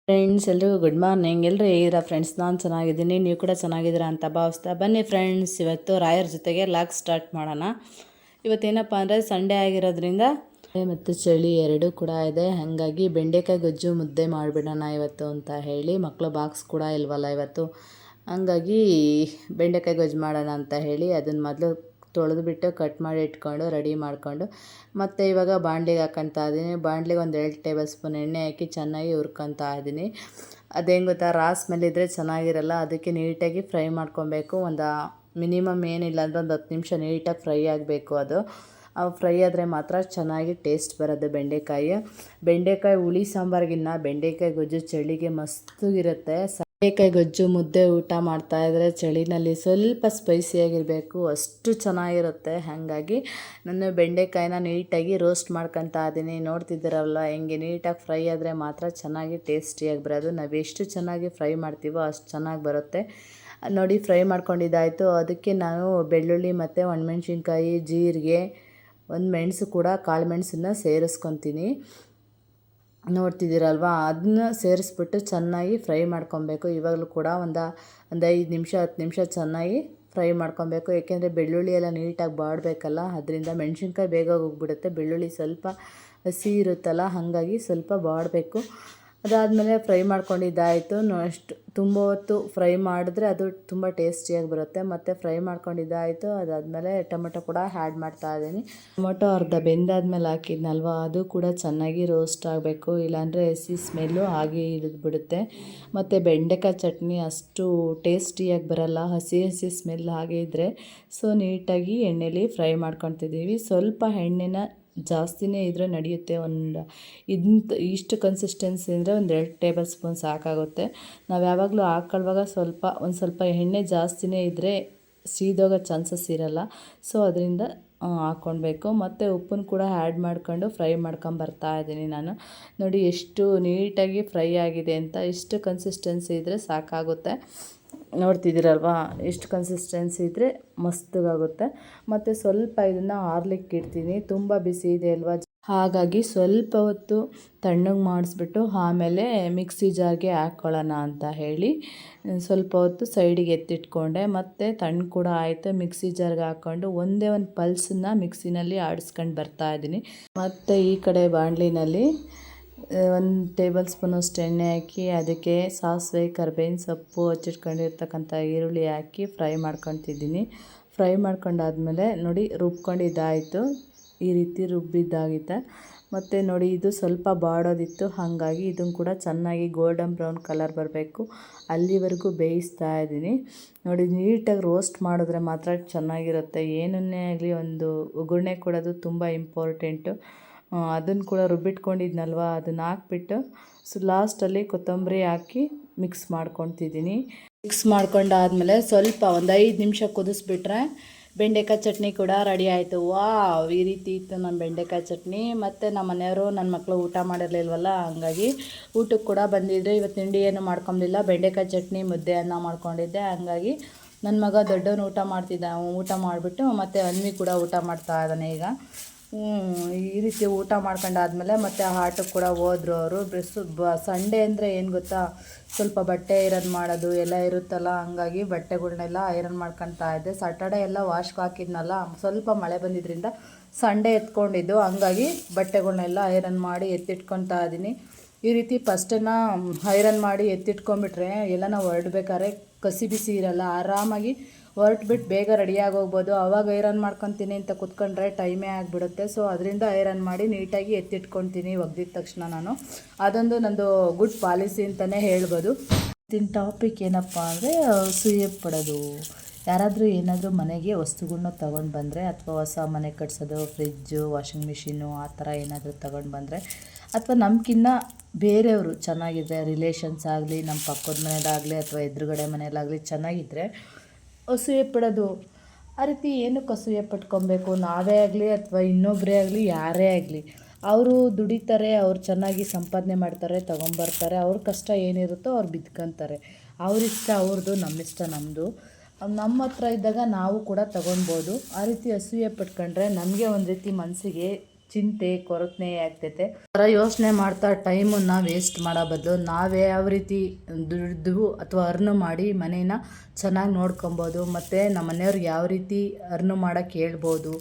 Friends ಎಲ್ರಿಗೂ good morning. ಎಲ್ಲರೂ ಹೇಗಿದ್ದೀರಾ ಫ್ರೆಂಡ್ಸ್? ನಾನು ಚೆನ್ನಾಗಿದ್ದೀನಿ, ನೀವು ಕೂಡ ಚೆನ್ನಾಗಿದ್ದೀರಾ ಅಂತ ಭಾವಿಸ್ತಾ ಬನ್ನಿ ಫ್ರೆಂಡ್ಸ್. ಇವತ್ತು ರಾಯರ್ ಜೊತೆಗೆ ಲಾಗ್ ಸ್ಟಾರ್ಟ್ ಮಾಡೋಣ. ಇವತ್ತೇನಪ್ಪ ಅಂದರೆ ಸಂಡೇ ಆಗಿರೋದ್ರಿಂದ ಮತ್ತು ಚಳಿ ಎರಡೂ ಕೂಡ ಇದೆ, ಹಾಗಾಗಿ ಬೆಂಡೆಕಾಯಿ ಗೊಜ್ಜು ಮುದ್ದೆ ಮಾಡಿಬಿಡೋಣ ಇವತ್ತು ಅಂತ ಹೇಳಿ. ಮಕ್ಕಳು ಬಾಕ್ಸ್ ಕೂಡ ಇಲ್ವಲ್ಲ ಇವತ್ತು, ಹಂಗಾಗಿ ಬೆಂಡೆಕಾಯಿ ಗೊಜ್ಜು ಮಾಡೋಣ ಅಂತ ಹೇಳಿ ಅದನ್ನು ಮೊದಲು ತೊಳೆದುಬಿಟ್ಟು ಕಟ್ ಮಾಡಿ ಇಟ್ಕೊಂಡು ರೆಡಿ ಮಾಡಿಕೊಂಡು ಮತ್ತು ಇವಾಗ ಬಾಣಲಿಗೆ ಹಾಕ್ಕೊತಾ ಇದ್ದೀನಿ. ಬಾಣಲಿಗೆ ಒಂದು 2 ಟೇಬಲ್ ಸ್ಪೂನ್ ಎಣ್ಣೆ ಹಾಕಿ ಚೆನ್ನಾಗಿ ಹುರ್ಕೊತಾ ಇದ್ದೀನಿ. ಅದೇನು ಗೊತ್ತಾ, ರಾಸ್ ಮೇಲೆ ಇದ್ದರೆ ಚೆನ್ನಾಗಿರಲ್ಲ, ಅದಕ್ಕೆ ನೀಟಾಗಿ ಫ್ರೈ ಮಾಡ್ಕೊಬೇಕು. ಒಂದು ಮಿನಿಮಮ್ ಏನಿಲ್ಲ ಅಂದರೆ ಒಂದು 10 ನಿಮಿಷ ನೀಟಾಗಿ ಫ್ರೈ ಆಗಬೇಕು. ಅದು ಫ್ರೈ ಆದರೆ ಮಾತ್ರ ಚೆನ್ನಾಗಿ ಟೇಸ್ಟ್ ಬರೋದು ಬೆಂಡೆಕಾಯಿ ಹುಳಿ ಸಾಂಬಾರಿಗಿನ್ನ ಬೆಂಡೆಕಾಯಿ ಗೊಜ್ಜು ಚಳಿಗೆ ಮಸ್ತಾಗಿರುತ್ತೆ. ಬೆಂಡೆಕಾಯಿ ಗೊಜ್ಜು ಮುದ್ದೆ ಊಟ ಮಾಡ್ತಾಯಿದ್ರೆ ಚಳಿನಲ್ಲಿ ಸ್ವಲ್ಪ ಸ್ಪೈಸಿಯಾಗಿರಬೇಕು, ಅಷ್ಟು ಚೆನ್ನಾಗಿರುತ್ತೆ. ಹಾಗಾಗಿ ನಾನು ಬೆಂಡೆಕಾಯಿನ ನೀಟಾಗಿ ರೋಸ್ಟ್ ಮಾಡ್ಕೊತಾ ಇದ್ದೀನಿ. ನೋಡ್ತಿದ್ದೀರಲ್ಲ ಹೆಂಗೆ ನೀಟಾಗಿ ಫ್ರೈ ಆದರೆ ಮಾತ್ರ ಚೆನ್ನಾಗಿ ಟೇಸ್ಟಿಯಾಗಿ ಬರೋದು. ನಾವು ಎಷ್ಟು ಚೆನ್ನಾಗಿ ಫ್ರೈ ಮಾಡ್ತೀವೋ ಅಷ್ಟು ಚೆನ್ನಾಗಿ ಬರುತ್ತೆ. ನೋಡಿ, ಫ್ರೈ ಮಾಡ್ಕೊಂಡಿದ್ದಾಯಿತು. ಅದಕ್ಕೆ ನಾನು ಬೆಳ್ಳುಳ್ಳಿ ಮತ್ತು ಒಣಮೆಣ್ಸಿನ್ಕಾಯಿ, ಜೀರಿಗೆ, ಒಂದು ಮೆಣಸು ಕೂಡ, ಕಾಳು ಮೆಣಸನ್ನ ಸೇರಿಸ್ಕೊತೀನಿ. ನೋಡ್ತಿದ್ದೀರಲ್ವ, ಅದನ್ನ ಸೇರಿಸ್ಬಿಟ್ಟು ಚೆನ್ನಾಗಿ ಫ್ರೈ ಮಾಡ್ಕೊಬೇಕು. ಇವಾಗಲೂ ಕೂಡ ಒಂದು 5 ನಿಮಿಷ 10 ನಿಮಿಷ ಚೆನ್ನಾಗಿ ಫ್ರೈ ಮಾಡ್ಕೊಬೇಕು. ಏಕೆಂದರೆ ಬೆಳ್ಳುಳ್ಳಿ ಎಲ್ಲ ನೀಟಾಗಿ ಬಾಡಬೇಕಲ್ಲ, ಅದರಿಂದ ಮೆಣಸಿನ್ಕಾಯಿ ಬೇಗ ಹೋಗ್ಬಿಡುತ್ತೆ. ಬೆಳ್ಳುಳ್ಳಿ ಸ್ವಲ್ಪ ಹಸಿ ಇರುತ್ತಲ್ಲ, ಹಾಗಾಗಿ ಸ್ವಲ್ಪ ಬಾಡಬೇಕು. ಅದಾದಮೇಲೆ ಫ್ರೈ ಮಾಡ್ಕೊಂಡಿದ್ದಾಯಿತು. ಅಷ್ಟು ತುಂಬ ಹೊತ್ತು ಫ್ರೈ ಮಾಡಿದ್ರೆ ಅದು ತುಂಬ ಟೇಸ್ಟಿಯಾಗಿ ಬರುತ್ತೆ. ಮತ್ತು ಫ್ರೈ ಮಾಡ್ಕೊಂಡಿದ್ದಾಯಿತು. ಅದಾದಮೇಲೆ ಟೊಮೆಟೊ ಕೂಡ ಆ್ಯಡ್ ಮಾಡ್ತಾಯಿದ್ದೀನಿ. ಟೊಮೆಟೊ ಅರ್ಧ ಬೆಂದಾದ್ಮೇಲೆ ಹಾಕಿದ್ನಲ್ವ, ಅದು ಕೂಡ ಚೆನ್ನಾಗಿ ರೋಸ್ಟ್ ಆಗಬೇಕು, ಇಲ್ಲಾಂದರೆ ಹಸಿ ಸ್ಮೆಲ್ಲು ಹಾಗೆ ಹಿಡಿದ್ಬಿಡುತ್ತೆ. ಮತ್ತು ಬೆಂಡೆಕಾಯಿ ಚಟ್ನಿ ಅಷ್ಟು ಟೇಸ್ಟಿಯಾಗಿ ಬರಲ್ಲ, ಹಸಿ ಸ್ಮೆಲ್ ಹಾಗೆ ಇದ್ದರೆ. ಸೊ ನೀಟಾಗಿ ಎಣ್ಣೆಲಿ ಫ್ರೈ ಮಾಡ್ಕೊತಿದ್ದೀವಿ. ಸ್ವಲ್ಪ ಎಣ್ಣೆನ ಜಾಸ್ತಿನೇ ಇದ್ದರೆ ನಡೆಯುತ್ತೆ. ಇಷ್ಟು ಕನ್ಸಿಸ್ಟೆನ್ಸಿ ಅಂದರೆ ಒಂದು 2 ಟೇಬಲ್ ಸ್ಪೂನ್ ಸಾಕಾಗುತ್ತೆ. ನಾವು ಯಾವಾಗಲೂ ಹಾಕ್ಕೊಳ್ಳುವಾಗ ಒಂದು ಸ್ವಲ್ಪ ಎಣ್ಣೆ ಜಾಸ್ತಿನೇ ಇದ್ದರೆ ಸೀದೋಗೋ ಚಾನ್ಸಸ್ ಇರಲ್ಲ. ಸೊ ಅದರಿಂದ ಹಾಕ್ಕೊಳ್ಬೇಕು. ಮತ್ತು ಉಪ್ಪನ್ನು ಕೂಡ ಆ್ಯಡ್ ಮಾಡ್ಕೊಂಡು ಫ್ರೈ ಮಾಡ್ಕೊಂಬರ್ತಾ ಇದ್ದೀನಿ ನಾನು. ನೋಡಿ ಎಷ್ಟು ನೀಟಾಗಿ ಫ್ರೈ ಆಗಿದೆ ಅಂತ. ಇಷ್ಟು ಕನ್ಸಿಸ್ಟೆನ್ಸಿ ಇದ್ದರೆ ಸಾಕಾಗುತ್ತೆ. ನೋಡ್ತಿದ್ದೀರಲ್ವಾ, ಎಷ್ಟು ಕನ್ಸಿಸ್ಟೆನ್ಸಿ ಇದ್ದರೆ ಮಸ್ತಾಗುತ್ತೆ. ಮತ್ತು ಸ್ವಲ್ಪ ಇದನ್ನು ಆರ್ಲಿಕ್ಕೆ ಇಡ್ತೀನಿ. ತುಂಬ ಬಿಸಿ ಇದೆ ಅಲ್ವಾ, ಹಾಗಾಗಿ ಸ್ವಲ್ಪ ಹೊತ್ತು ತಣ್ಣಗೆ ಮಾಡಿಸ್ಬಿಟ್ಟು ಆಮೇಲೆ ಮಿಕ್ಸಿ ಜಾರ್ಗೆ ಹಾಕ್ಕೊಳ್ಳೋಣ ಅಂತ ಹೇಳಿ ಸ್ವಲ್ಪ ಹೊತ್ತು ಸೈಡಿಗೆ ಎತ್ತಿಟ್ಕೊಂಡೆ. ಮತ್ತು ತಣ್ಣಗೆ ಕೂಡ ಆಯಿತು. ಮಿಕ್ಸಿ ಜಾರ್ಗೆ ಹಾಕ್ಕೊಂಡು ಒಂದೇ ಒಂದು ಪಲ್ಸನ್ನ ಮಿಕ್ಸಿನಲ್ಲಿ ಆಡಿಸ್ಕೊಂಡು ಬರ್ತಾಯಿದ್ದೀನಿ. ಮತ್ತು ಈ ಕಡೆ ಬಾಣಲಿನಲ್ಲಿ 1 ಟೇಬಲ್ ಸ್ಪೂನಷ್ಟು ಎಣ್ಣೆ ಹಾಕಿ ಅದಕ್ಕೆ ಸಾಸಿವೆ, ಕರಿಬೇವಿನ ಸೊಪ್ಪು, ಹಚ್ಚಿಟ್ಕೊಂಡಿರ್ತಕ್ಕಂಥ ಈರುಳ್ಳಿ ಹಾಕಿ ಫ್ರೈ ಮಾಡ್ಕೊತಿದ್ದೀನಿ. ಫ್ರೈ ಮಾಡ್ಕೊಂಡಾದ್ಮೇಲೆ ನೋಡಿ, ರುಬ್ಕೊಂಡಿದ್ದಾಯಿತು. ಈ ರೀತಿ ರುಬ್ಬಿದ್ದಾಗಿದೆ. ಮತ್ತು ನೋಡಿ, ಇದು ಸ್ವಲ್ಪ ಬಾಡೋದಿತ್ತು, ಹಾಗಾಗಿ ಇದನ್ನು ಕೂಡ ಚೆನ್ನಾಗಿ ಗೋಲ್ಡನ್ ಬ್ರೌನ್ ಕಲರ್ ಬರಬೇಕು ಅಲ್ಲಿವರೆಗೂ ಬೇಯಿಸ್ತಾ ಇದ್ದೀನಿ. ನೋಡಿ, ನೀಟಾಗಿ ರೋಸ್ಟ್ ಮಾಡಿದ್ರೆ ಮಾತ್ರ ಚೆನ್ನಾಗಿರುತ್ತೆ. ಏನನ್ನೇ ಆಗಲಿ ಒಂದು ಒಗ್ಗರಣೆ ಕೊಡೋದು ತುಂಬ ಇಂಪಾರ್ಟೆಂಟು. ಅದನ್ನು ಕೂಡ ರುಬ್ಬಿಟ್ಕೊಂಡಿದ್ನಲ್ವ, ಅದನ್ನು ಹಾಕ್ಬಿಟ್ಟು ಲಾಸ್ಟಲ್ಲಿ ಕೊತ್ತಂಬರಿ ಹಾಕಿ ಮಿಕ್ಸ್ ಮಾಡ್ಕೊತಿದ್ದೀನಿ. ಮಿಕ್ಸ್ ಮಾಡ್ಕೊಂಡಾದ್ಮೇಲೆ ಸ್ವಲ್ಪ ಒಂದು 5 ನಿಮಿಷ ಕುದಿಸ್ಬಿಟ್ರೆ ಬೆಂಡೆಕಾಯಿ ಚಟ್ನಿ ಕೂಡ ರೆಡಿ ಆಯಿತು. ವಾವ್, ಈ ರೀತಿ ಇತ್ತು ನಮ್ಮ ಬೆಂಡೆಕಾಯಿ ಚಟ್ನಿ. ಮತ್ತು ನಮ್ಮ ಮನೆಯವರು, ನನ್ನ ಮಕ್ಕಳು ಊಟ ಮಾಡಿರಲಿಲ್ವಲ್ಲ, ಹಂಗಾಗಿ ಊಟಕ್ಕೆ ಕೂಡ ಬಂದಿದ್ದರು. ಇವತ್ತು ತಿಂಡಿ ಏನು ಮಾಡ್ಕೊಂಡಿಲ್ಲ, ಬೆಂಡೆಕಾಯಿ ಚಟ್ನಿ ಮುದ್ದೆ ಅನ್ನ ಮಾಡ್ಕೊಂಡಿದ್ದೆ. ಹಂಗಾಗಿ ನನ್ನ ಮಗ ದೊಡ್ಡವನು ಊಟ ಮಾಡಿಬಿಟ್ಟು ಮತ್ತು ಅನ್ವಿ ಕೂಡ ಊಟ ಮಾಡ್ತಾ ಇದ್ದಾನೆ ಈಗ. ಈ ರೀತಿ ಊಟ ಮಾಡ್ಕೊಂಡಾದ್ಮೇಲೆ ಮತ್ತು ಆಟಕ್ಕೆ ಕೂಡ ಹೋದ್ರು ಅವರು. ಸಂಡೇ ಅಂದರೆ ಏನು ಗೊತ್ತಾ, ಸ್ವಲ್ಪ ಬಟ್ಟೆ ಐರನ್ ಮಾಡೋದು ಎಲ್ಲ ಇರುತ್ತಲ್ಲ, ಹಂಗಾಗಿ ಬಟ್ಟೆಗಳ್ನೆಲ್ಲ ಐರನ್ ಮಾಡ್ಕೊತಾ ಇದ್ದೆ. ಸ್ಯಾಟರ್ಡೇ ಎಲ್ಲ ವಾಶ್ಗೆ ಹಾಕಿದ್ನಲ್ಲ, ಸ್ವಲ್ಪ ಮಳೆ ಬಂದಿದ್ದರಿಂದ ಸಂಡೇ ಎತ್ಕೊಂಡಿದ್ದು, ಹಂಗಾಗಿ ಬಟ್ಟೆಗಳ್ನೆಲ್ಲ ಐರನ್ ಮಾಡಿ ಎತ್ತಿಟ್ಕೊತಾ ಇದ್ದೀನಿ. ಈ ರೀತಿ ಫಸ್ಟನ್ನು ಐರನ್ ಮಾಡಿ ಎತ್ತಿಟ್ಕೊಂಡ್ಬಿಟ್ರೆ ಎಲ್ಲ ನಾವು ಹೊರಡ್ಬೇಕಾದ್ರೆ ಕಸಿ ಬಿಸಿ ಇರಲ್ಲ, ಆರಾಮಾಗಿ ಹೊರಟ್ಬಿಟ್ಟು ಬೇಗ ರೆಡಿಯಾಗಿ ಹೋಗ್ಬೋದು. ಆವಾಗ ಐರನ್ ಮಾಡ್ಕೊತೀನಿ ಅಂತ ಕೂತ್ಕೊಂಡ್ರೆ ಟೈಮೇ ಆಗಿಬಿಡುತ್ತೆ. ಸೊ ಅದರಿಂದ ಐರನ್ ಮಾಡಿ ನೀಟಾಗಿ ಎತ್ತಿಟ್ಕೊತೀನಿ ಒಗೆದಿದ್ದ ತಕ್ಷಣ ನಾನು. ಅದೊಂದು ನಂದು ಗುಡ್ ಪಾಲಿಸಿ ಅಂತಲೇ ಹೇಳ್ಬೋದು. ಇವತ್ತಿನ ಟಾಪಿಕ್ ಏನಪ್ಪ ಅಂದರೆ ಅಸೂಯೆ ಪಡೋದು. ಯಾರಾದರೂ ಏನಾದರೂ ಮನೆಗೆ ವಸ್ತುಗಳ್ನ ತೊಗೊಂಡು ಬಂದರೆ, ಅಥವಾ ಹೊಸ ಮನೆ ಕಟ್ಸೋದು, ಫ್ರಿಜ್ಜು, ವಾಷಿಂಗ್ ಮಿಷಿನು ಆ ಥರ ಏನಾದರೂ ತೊಗೊಂಡು ಬಂದರೆ, ಅಥವಾ ನಮ್ಗಿನ್ನ ಬೇರೆಯವರು ಚೆನ್ನಾಗಿದ್ದರೆ, ರಿಲೇಷನ್ಸ್ ಆಗಲಿ, ನಮ್ಮ ಪಕ್ಕದ ಮನೇದಾಗಲಿ ಅಥವಾ ಎದುರುಗಡೆ ಮನೆಯಲ್ಲಾಗಲಿ ಚೆನ್ನಾಗಿದ್ದರೆ ಅಸೂಯೆ ಪಡೋದು. ಆ ರೀತಿ ಏನಕ್ಕೆ ಅಸೂಯೆ ಪಟ್ಕೊಬೇಕು? ನಾವೇ ಆಗಲಿ ಅಥವಾ ಇನ್ನೊಬ್ಬರೇ ಆಗಲಿ, ಯಾರೇ ಆಗಲಿ, ಅವರು ದುಡಿತಾರೆ, ಅವ್ರು ಚೆನ್ನಾಗಿ ಸಂಪಾದನೆ ಮಾಡ್ತಾರೆ, ತೊಗೊಂಬರ್ತಾರೆ, ಅವ್ರ ಕಷ್ಟ ಏನಿರುತ್ತೋ ಅವ್ರು ಬಿದ್ಕೊಂತಾರೆ. ಅವ್ರಿಷ್ಟ ಅವ್ರದ್ದು, ನಮ್ಮಿಷ್ಟ ನಮ್ಮದು. ನಮ್ಮ ಹತ್ರ ಇದ್ದಾಗ ನಾವು ಕೂಡ ತೊಗೊಳ್ಬೋದು. ಆ ರೀತಿ ಅಸೂಯೆ ಪಟ್ಕೊಂಡ್ರೆ ನಮಗೆ ಒಂದು ರೀತಿ ಮನಸ್ಸಿಗೆ ಚಿಂತೆ ಕೊರತೆ ಆಗ್ತೈತೆ. ಆ ಥರ ಯೋಚನೆ ಮಾಡ್ತಾ ಟೈಮನ್ನು ವೇಸ್ಟ್ ಮಾಡೋ ಬದಲು ನಾವೇ ಯಾವ ರೀತಿ ದುಡಿದು ಅಥವಾ ಅರ್ನ್ ಮಾಡಿ ಮನೇನ ಚೆನ್ನಾಗಿ ನೋಡ್ಕೊಬೋದು, ಮತ್ತು ನಮ್ಮ ಮನೆಯವ್ರಿಗೆ ಯಾವ ರೀತಿ ಅರ್ನ್ ಮಾಡೋಕ್ಕೆ ಹೇಳ್ಬೋದು,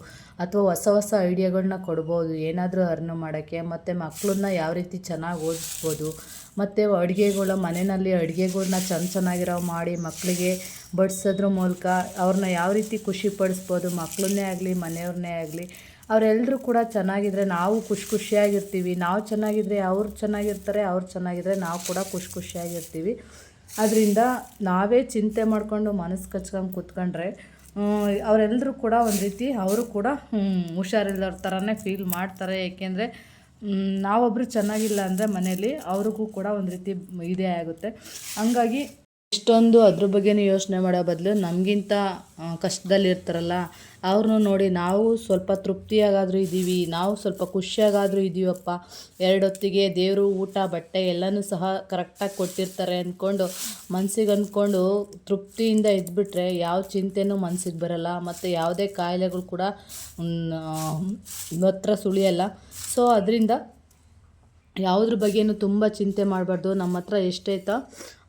ಅಥವಾ ಹೊಸ ಹೊಸ ಐಡಿಯಾಗಳನ್ನ ಕೊಡ್ಬೋದು ಏನಾದರೂ ಅರ್ನ್ ಮಾಡೋಕ್ಕೆ, ಮತ್ತು ಮಕ್ಕಳನ್ನ ಯಾವ ರೀತಿ ಚೆನ್ನಾಗಿ ಓದಿಸ್ಬೋದು, ಮತ್ತು ಅಡುಗೆಗಳು ಮನೆಯಲ್ಲಿ ಅಡುಗೆಗಳ್ನ ಚೆನ್ನಾಗಿರೋ ಮಾಡಿ ಮಕ್ಕಳಿಗೆ ಬಡಿಸೋದ್ರ ಮೂಲಕ ಅವ್ರನ್ನ ಯಾವ ರೀತಿ ಖುಷಿ ಪಡಿಸ್ಬೋದು, ಮಕ್ಕಳನ್ನೇ ಆಗಲಿ ಮನೆಯವ್ರನ್ನೇ ಆಗಲಿ. ಅವರೆಲ್ಲರೂ ಕೂಡ ಚೆನ್ನಾಗಿದ್ದರೆ ನಾವು ಖುಷಿಯಾಗಿರ್ತೀವಿ, ನಾವು ಚೆನ್ನಾಗಿದ್ದರೆ ಅವ್ರು ಚೆನ್ನಾಗಿರ್ತಾರೆ, ಅವ್ರು ಚೆನ್ನಾಗಿದ್ದರೆ ನಾವು ಕೂಡ ಖುಷಿಯಾಗಿರ್ತೀವಿ. ಅದರಿಂದ ನಾವೇ ಚಿಂತೆ ಮಾಡಿಕೊಂಡು ಮನಸ್ಸು ಕಚ್ಕೊಂಡು ಕೂತ್ಕೊಂಡ್ರೆ ಅವರೆಲ್ಲರೂ ಕೂಡ ಒಂದು ರೀತಿ ಅವರು ಕೂಡ ಹುಷಾರಿಲ್ಲವ್ರ ಥರನೇ ಫೀಲ್ ಮಾಡ್ತಾರೆ. ಏಕೆಂದರೆ ನಾವೊಬ್ಬರು ಚೆನ್ನಾಗಿಲ್ಲ ಅಂದರೆ ಮನೇಲಿ ಅವ್ರಿಗೂ ಕೂಡ ಒಂದು ರೀತಿ ಇದೇ ಆಗುತ್ತೆ. ಹಂಗಾಗಿ ಇಷ್ಟೊಂದು ಅದ್ರ ಬಗ್ಗೆನೇ ಯೋಚನೆ ಮಾಡೋ ಬದಲು ನಮಗಿಂತ ಕಷ್ಟದಲ್ಲಿರ್ತಾರಲ್ಲ ಅವ್ರನ್ನೂ ನೋಡಿ ನಾವು ಸ್ವಲ್ಪ ತೃಪ್ತಿಯಾಗಾದರೂ ಇದ್ದೀವಿ, ನಾವು ಸ್ವಲ್ಪ ಖುಷಿಯಾಗಾದರೂ ಇದ್ದೀವಪ್ಪ, 2 ಹೊತ್ತಿಗೆ ದೇವರು ಊಟ ಬಟ್ಟೆ ಎಲ್ಲನೂ ಸಹ ಕರೆಕ್ಟಾಗಿ ಕೊಟ್ಟಿರ್ತಾರೆ ಅಂದ್ಕೊಂಡು ಮನಸ್ಸಿಗೆ ಅಂದ್ಕೊಂಡು ತೃಪ್ತಿಯಿಂದ ಇದ್ಬಿಟ್ರೆ ಯಾವ ಚಿಂತೆನೂ ಮನಸ್ಸಿಗೆ ಬರಲ್ಲ, ಮತ್ತು ಯಾವುದೇ ಕಾಯಿಲೆಗಳು ಕೂಡ ಹತ್ರ ಸುಳಿಯಲ್ಲ. ಸೊ ಅದರಿಂದ ಯಾವುದ್ರ ಬಗ್ಗೆನೂ ತುಂಬ ಚಿಂತೆ ಮಾಡಬಾರ್ದು. ನಮ್ಮ ಹತ್ರ ಎಷ್ಟೈತೋ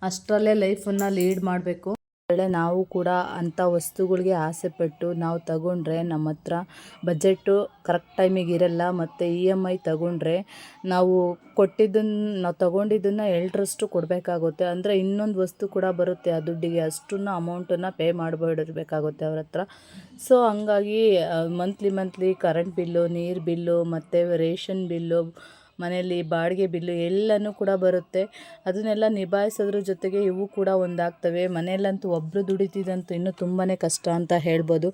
ಅಷ್ಟರಲ್ಲೇ ಲೈಫನ್ನು ಲೀಡ್ ಮಾಡಬೇಕು. ಒಳ್ಳೆ ನಾವು ಕೂಡ ಅಂಥ ವಸ್ತುಗಳಿಗೆ ಆಸೆ ಪಟ್ಟು ನಾವು ತಗೊಂಡ್ರೆ ನಮ್ಮ ಹತ್ರ ಬಜೆಟ್ಟು ಕರೆಕ್ಟ್ ಟೈಮಿಗೆ ಇರಲ್ಲ, ಮತ್ತು EMI ತಗೊಂಡ್ರೆ ನಾವು ನಾವು ತಗೊಂಡಿದ್ದನ್ನು 2ರಷ್ಟು ಕೊಡಬೇಕಾಗುತ್ತೆ. ಅಂದರೆ ಇನ್ನೊಂದು ವಸ್ತು ಕೂಡ ಬರುತ್ತೆ ಆ ದುಡ್ಡಿಗೆ, ಅಷ್ಟನ್ನು ಅಮೌಂಟನ್ನು ಪೇ ಮಾಡಿಬಿಡಿರ್ಬೇಕಾಗುತ್ತೆ ಅವ್ರ ಹತ್ರ. ಸೊ ಹಂಗಾಗಿ ಮಂತ್ಲಿ ಕರೆಂಟ್ ಬಿಲ್ಲು, ನೀರು ಬಿಲ್ಲು, ಮತ್ತು ರೇಷನ್ ಬಿಲ್ಲು, ಮನೆಯಲ್ಲಿ ಬಾಡಿಗೆ ಬಿಲ್ಲು ಎಲ್ಲನೂ ಕೂಡ ಬರುತ್ತೆ. ಅದನ್ನೆಲ್ಲ ನಿಭಾಯಿಸೋದ್ರ ಜೊತೆಗೆ ಇವು ಕೂಡ ಒಂದಾಗ್ತವೆ. ಮನೆಯಲ್ಲಂತೂ ಒಬ್ಬರು ದುಡಿತಿದ್ದಂತೂ ಇನ್ನೂ ತುಂಬಾ ಕಷ್ಟ ಅಂತ ಹೇಳ್ಬೋದು.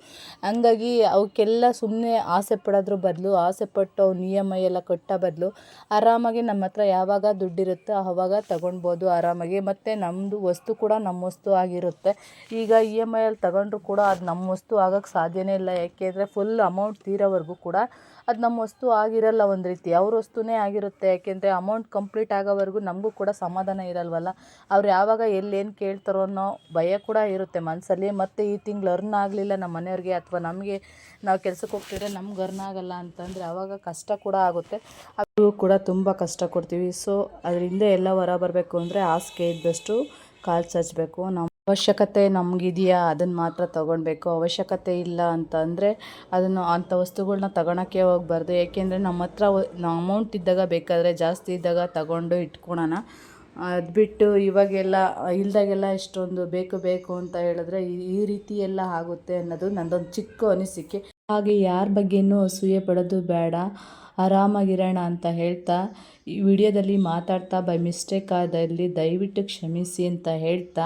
ಹಂಗಾಗಿ ಅವಕ್ಕೆಲ್ಲ ಸುಮ್ಮನೆ ಆಸೆ ಪಡೋದ್ರ ಬದಲು, ಆಸೆ ಪಟ್ಟು ಅವ್ನು EMI ಎಲ್ಲ ಕಟ್ಟೋ ಬದಲು ಆರಾಮಾಗಿ ನಮ್ಮ ಹತ್ರ ಯಾವಾಗ ದುಡ್ಡಿರುತ್ತೋ ಆವಾಗ ತಗೊಳ್ಬೋದು ಆರಾಮಾಗಿ, ಮತ್ತು ನಮ್ಮದು ವಸ್ತು ಕೂಡ ನಮ್ಮ ವಸ್ತು ಆಗಿರುತ್ತೆ. ಈಗ EMIಯಲ್ಲಿ ತಗೊಂಡ್ರು ಕೂಡ ಅದು ನಮ್ಮ ವಸ್ತು ಆಗೋಕ್ಕೆ ಸಾಧ್ಯನೇ ಇಲ್ಲ. ಯಾಕೆಂದರೆ ಫುಲ್ ಅಮೌಂಟ್ ತೀರೋವರೆಗೂ ಕೂಡ ಅದು ನಮ್ಮ ವಸ್ತು ಆಗಿರಲ್ಲ, ಒಂದು ರೀತಿ ಅವ್ರ ವಸ್ತುನೇ ಆಗಿರುತ್ತೆ. ಯಾಕೆಂದರೆ ಅಮೌಂಟ್ ಕಂಪ್ಲೀಟ್ ಆಗೋವರೆಗೂ ನಮಗೂ ಕೂಡ ಸಮಾಧಾನ ಇರಲ್ವಲ್ಲ. ಅವ್ರು ಯಾವಾಗ ಎಲ್ಲೇನು ಕೇಳ್ತಾರೋ ಅನ್ನೋ ಭಯ ಕೂಡ ಇರುತ್ತೆ ಮನಸ್ಸಲ್ಲಿ. ಮತ್ತು ಈ ತಿಂಗಳು ಅರ್ನ್ ಆಗಲಿಲ್ಲ ನಮ್ಮ ಮನೆಯವ್ರಿಗೆ, ಅಥವಾ ನಮಗೆ ನಾವು ಕೆಲ್ಸಕ್ಕೆ ಹೋಗ್ತಿದ್ರೆ ನಮ್ಗೆ ಅರ್ನ್ ಆಗಲ್ಲ ಅಂತಂದರೆ ಆವಾಗ ಕಷ್ಟ ಕೂಡ ಆಗುತ್ತೆ. ಅದು ಕೂಡ ತುಂಬ ಕಷ್ಟ ಕೊಡ್ತೀವಿ. ಸೊ ಅದರಿಂದ ಎಲ್ಲ ಹೊರ ಬರಬೇಕು ಅಂದರೆ ಹಾಸಿಗೆ ಇದ್ದಷ್ಟು ಕಾಲು ಚಾಚಬೇಕು. ನಮ್ಮ ಅವಶ್ಯಕತೆ ನಮಗಿದೆಯಾ ಅದನ್ನು ಮಾತ್ರ ತೊಗೊಳ್ಬೇಕು. ಅವಶ್ಯಕತೆ ಇಲ್ಲ ಅಂತ ಅಂದರೆ ಅದನ್ನು ಅಂಥ ವಸ್ತುಗಳ್ನ ತಗೊಳಕ್ಕೆ ಹೋಗ್ಬಾರ್ದು. ಏಕೆಂದರೆ ನಮ್ಮ ಹತ್ರ ಅಮೌಂಟ್ ಇದ್ದಾಗ ಬೇಕಾದರೆ ಜಾಸ್ತಿ ಇದ್ದಾಗ ತಗೊಂಡು ಇಟ್ಕೊಳೋಣ. ಅದು ಬಿಟ್ಟು ಇವಾಗೆಲ್ಲ ಇಲ್ದಾಗೆಲ್ಲ ಇಷ್ಟೊಂದು ಬೇಕು ಅಂತ ಹೇಳಿದ್ರೆ ಈ ರೀತಿ ಎಲ್ಲ ಆಗುತ್ತೆ ಅನ್ನೋದು ನನ್ನದೊಂದು ಚಿಕ್ಕ ಅನಿಸಿಕೆ. ಹಾಗೆ ಯಾರ ಬಗ್ಗೆನೂ ಅಸೂಯೆ ಪಡೋದು ಬೇಡ, ಆರಾಮಾಗಿರೋಣ ಅಂತ ಹೇಳ್ತಾ ಈ ವಿಡಿಯೋದಲ್ಲಿ ಮಾತಾಡ್ತಾ ಬೈ ಮಿಸ್ಟೇಕ್ ಆದಲ್ಲಿ ದಯವಿಟ್ಟು ಕ್ಷಮಿಸಿ ಅಂತ ಹೇಳ್ತಾ,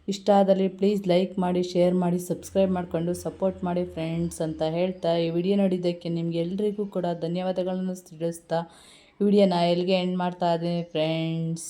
ಇಷ್ಟ ಆದಲ್ಲಿ ಪ್ಲೀಸ್ ಲೈಕ್ ಮಾಡಿ, ಶೇರ್ ಮಾಡಿ, ಸಬ್ಸ್ಕ್ರೈಬ್ ಮಾಡಿಕೊಂಡು ಸಪೋರ್ಟ್ ಮಾಡಿ ಫ್ರೆಂಡ್ಸ್ ಅಂತ ಹೇಳ್ತಾ, ಈ ವಿಡಿಯೋ ನೋಡಿದ್ದಕ್ಕೆ ನಿಮಗೆಲ್ರಿಗೂ ಕೂಡ ಧನ್ಯವಾದಗಳನ್ನು ತಿಳಿಸ್ತಾ ವಿಡಿಯೋನ ಎಲ್ಲಿಗೆ ಎಂಡ್ ಮಾಡ್ತಾ ಇದ್ದೀನಿ ಫ್ರೆಂಡ್ಸ್.